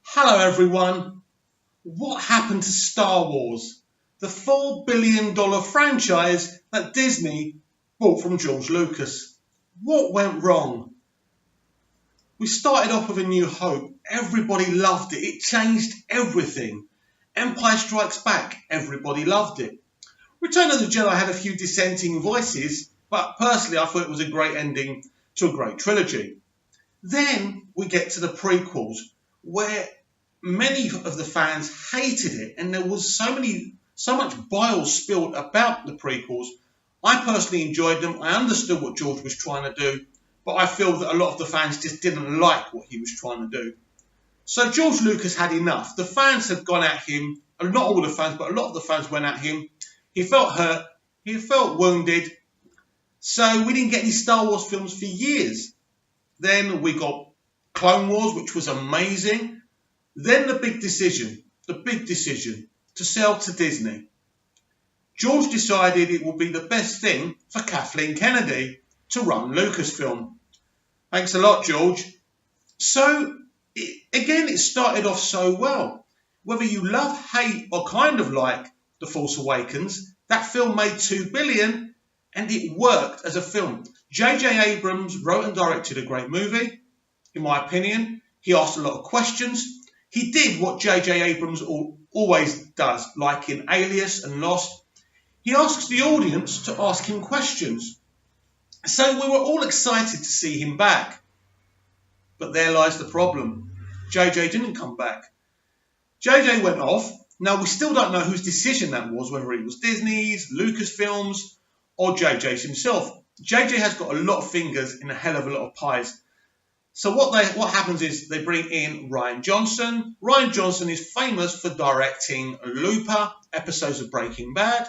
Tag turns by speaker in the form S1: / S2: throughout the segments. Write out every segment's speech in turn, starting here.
S1: Hello everyone. What happened to Star Wars? The $4 billion franchise that Disney bought from George Lucas. What went wrong? We started off with A New Hope. Everybody loved it. It changed everything. Empire Strikes Back. Everybody loved it. Return of the Jedi had a few dissenting voices, but personally I thought it was a great ending to a great trilogy. Then we get to the prequels, where many of the fans hated it, and there was so much bile spilled about the prequels. I personally enjoyed them. I understood what George was trying to do, but I feel that a lot of the fans just didn't like what he was trying to do. So George Lucas had enough. The fans had gone at him. Not all the fans, but a lot of the fans went at him. He felt hurt. He felt wounded. So we didn't get any Star Wars films for years. Then we got Clone Wars, which was amazing. Then the big decision to sell to Disney. George decided it would be the best thing for Kathleen Kennedy to run Lucasfilm. Thanks a lot, George. So, it started off so well. Whether you love, hate, or kind of like The Force Awakens, that film made $2 billion and it worked as a film. J.J. Abrams wrote and directed a great movie, in my opinion. He asked a lot of questions. He did what J.J. Abrams always does, like in Alias and Lost. He asks the audience to ask him questions. So we were all excited to see him back. But there lies the problem. J.J. didn't come back. J.J. went off. Now, we still don't know whose decision that was, whether it was Disney's, Lucasfilm's, or J.J.'s himself. J.J. has got a lot of fingers in a hell of a lot of pies. So what happens is they bring in Rian Johnson. Rian Johnson is famous for directing Looper, episodes of Breaking Bad.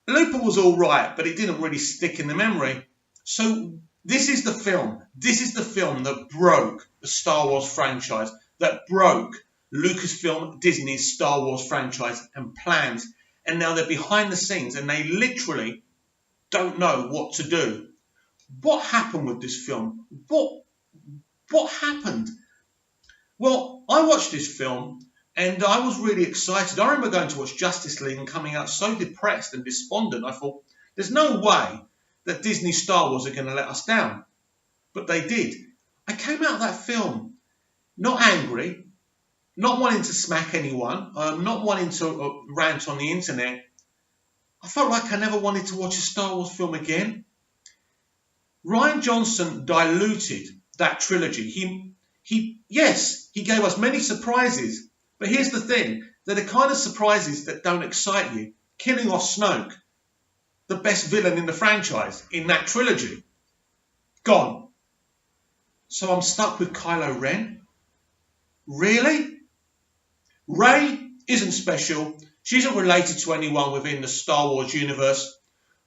S1: Looper was all right, but it didn't really stick in the memory. So this is the film. This is the film that broke the Star Wars franchise, that broke Lucasfilm, Disney's Star Wars franchise and plans. And now they're behind the scenes and they literally don't know what to do. What happened with this film? What happened? Well, I watched this film and I was really excited. I remember going to watch Justice League and coming out so depressed and despondent. I thought, there's no way that Disney Star Wars are going to let us down. But they did. I came out of that film not angry, not wanting to smack anyone, not wanting to rant on the internet. I felt like I never wanted to watch a Star Wars film again. Rian Johnson diluted that trilogy. He gave us many surprises, but here's the thing. They're the kind of surprises that don't excite you. Killing off Snoke, the best villain in the franchise, in that trilogy. Gone. So I'm stuck with Kylo Ren? Really? Rey isn't special. She isn't related to anyone within the Star Wars universe.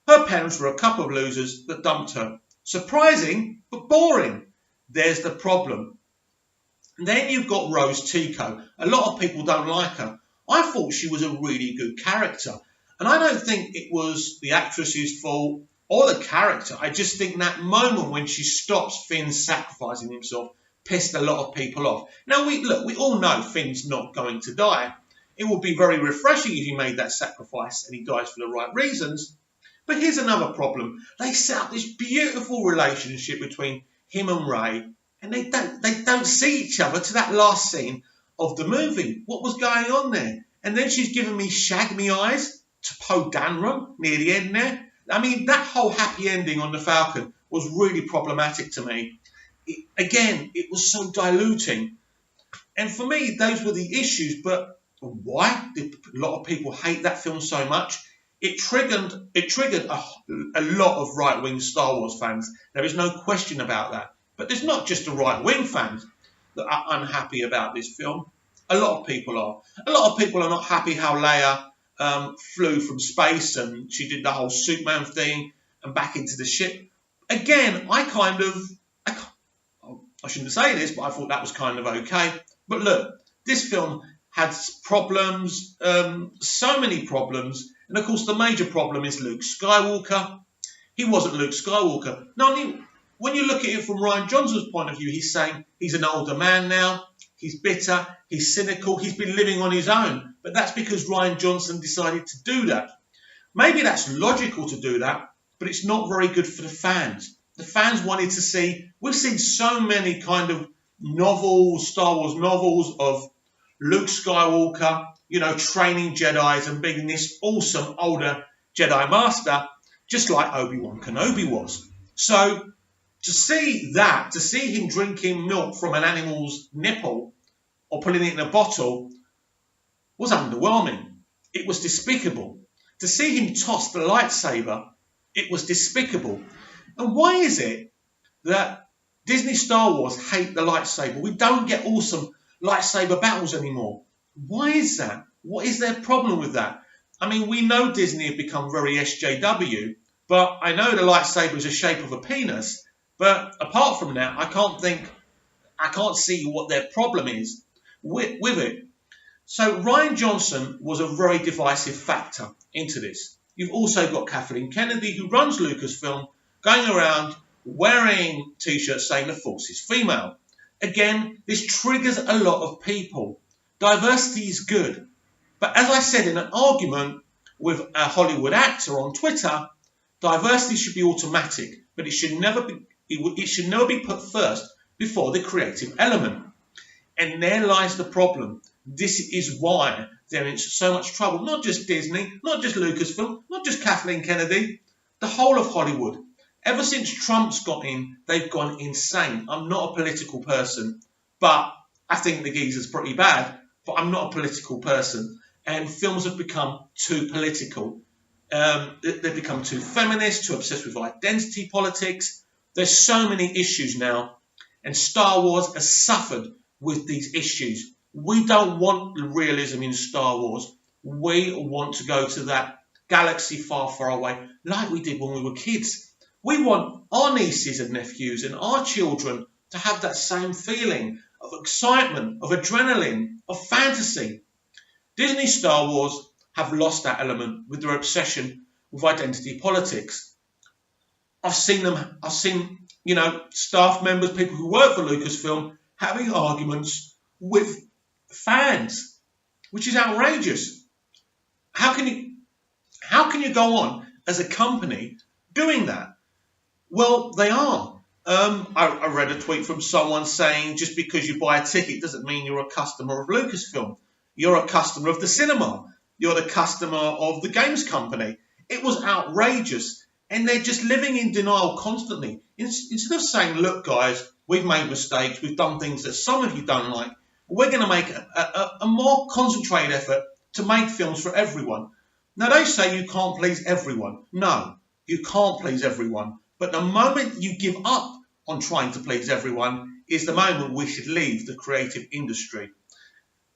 S1: Her parents were a couple of losers that dumped her. Surprising, but boring. There's the problem. And then you've got Rose Tico. A lot of people don't like her. I thought she was a really good character. And I don't think it was the actress's fault or the character. I just think that moment when she stops Finn sacrificing himself pissed a lot of people off. Now, we all know Finn's not going to die. It would be very refreshing if he made that sacrifice and he dies for the right reasons. But here's another problem. They set up this beautiful relationship between him and Rey, and they don't see each other to that last scene of the movie. What was going on there? And then she's giving me shag me eyes to Poe Dameron near the end there. I mean, that whole happy ending on the Falcon was really problematic to me. It was so diluting. And for me, those were the issues. But why did a lot of people hate that film so much? It triggered a lot of right-wing Star Wars fans. There is no question about that. But there's not just the right-wing fans that are unhappy about this film. A lot of people are. A lot of people are not happy how Leia flew from space and she did the whole Superman thing and back into the ship. Again, I shouldn't say this, but I thought that was kind of okay. But look, this film had problems, so many problems. And of course, the major problem is Luke Skywalker. He wasn't Luke Skywalker. Now, when you look at it from Rian Johnson's point of view, he's saying he's an older man now. he's bitter, he's cynical, he's been living on his own. But that's because Rian Johnson decided to do that. Maybe that's logical to do that, but it's not very good for the fans. The fans wanted to see, we've seen so many kind of novels, Star Wars novels of Luke Skywalker, training Jedis and being this awesome older Jedi Master, just like Obi-Wan Kenobi was. So to see him drinking milk from an animal's nipple or putting it in a bottle was underwhelming. It was despicable. To see him toss the lightsaber, it was despicable. And why is it that Disney Star Wars hate the lightsaber? We don't get awesome lightsaber battles anymore. Why is that? What is their problem with that? I mean, we know Disney have become very SJW, but I know the lightsaber is the shape of a penis. But apart from that, I can't see what their problem is with it. So Rian Johnson was a very divisive factor into this. You've also got Kathleen Kennedy, who runs Lucasfilm, going around wearing t-shirts saying the Force is female. Again, this triggers a lot of people. Diversity is good. But as I said in an argument with a Hollywood actor on Twitter, diversity should be automatic, but it should never be put first before the creative element. And there lies the problem. This is why they're in so much trouble. Not just Disney, not just Lucasfilm, not just Kathleen Kennedy, the whole of Hollywood. Ever since Trump's got in, they've gone insane. I'm not a political person, but I think the geezer's pretty bad, but I'm not a political person. And films have become too political. They've become too feminist, too obsessed with identity politics. There's so many issues now, and Star Wars has suffered with these issues. We don't want realism in Star Wars. We want to go to that galaxy far, far away, like we did when we were kids. We want our nieces and nephews and our children to have that same feeling of excitement, of adrenaline, of fantasy. Disney Star Wars have lost that element with their obsession with identity politics. I've seen staff members, people who work for Lucasfilm, having arguments with fans, which is outrageous. How can you go on as a company doing that? Well, they are. I read a tweet from someone saying just because you buy a ticket doesn't mean you're a customer of Lucasfilm. You're a customer of the cinema. You're the customer of the games company. It was outrageous. And they're just living in denial constantly. Instead of saying, look, guys, we've made mistakes. We've done things that some of you don't like. We're going to make a more concentrated effort to make films for everyone. Now, they say you can't please everyone. No, you can't please everyone. But the moment you give up on trying to please everyone is the moment we should leave the creative industry.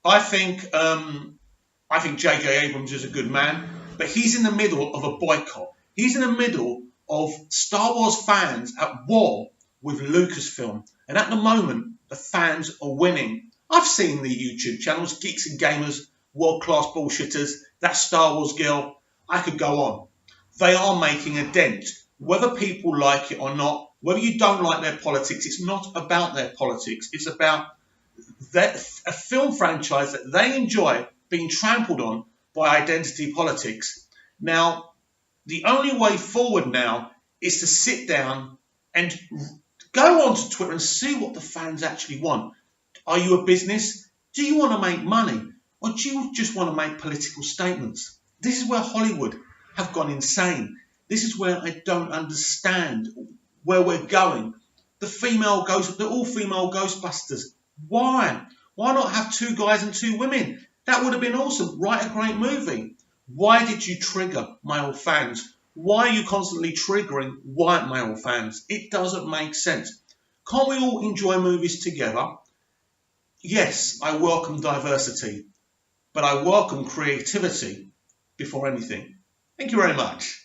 S1: I think J.J. Abrams is a good man, but he's in the middle of a boycott. He's in the middle of Star Wars fans at war with Lucasfilm. And at the moment, the fans are winning. I've seen the YouTube channels, Geeks and Gamers, World Class Bullshitters, That Star Wars Girl. I could go on. They are making a dent. Whether people like it or not, whether you don't like their politics, it's not about their politics. It's about a film franchise that they enjoy being trampled on by identity politics. Now, the only way forward now is to sit down and go onto Twitter and see what the fans actually want. Are you a business? Do you want to make money? Or do you just want to make political statements? This is where Hollywood have gone insane. This is where I don't understand where we're going. The all-female Ghostbusters. Why? Why not have 2 guys and 2 women? That would have been awesome. Write a great movie. Why did you trigger male fans? Why are you constantly triggering white male fans? It doesn't make sense. Can't we all enjoy movies together? Yes, I welcome diversity, but I welcome creativity before anything. Thank you very much.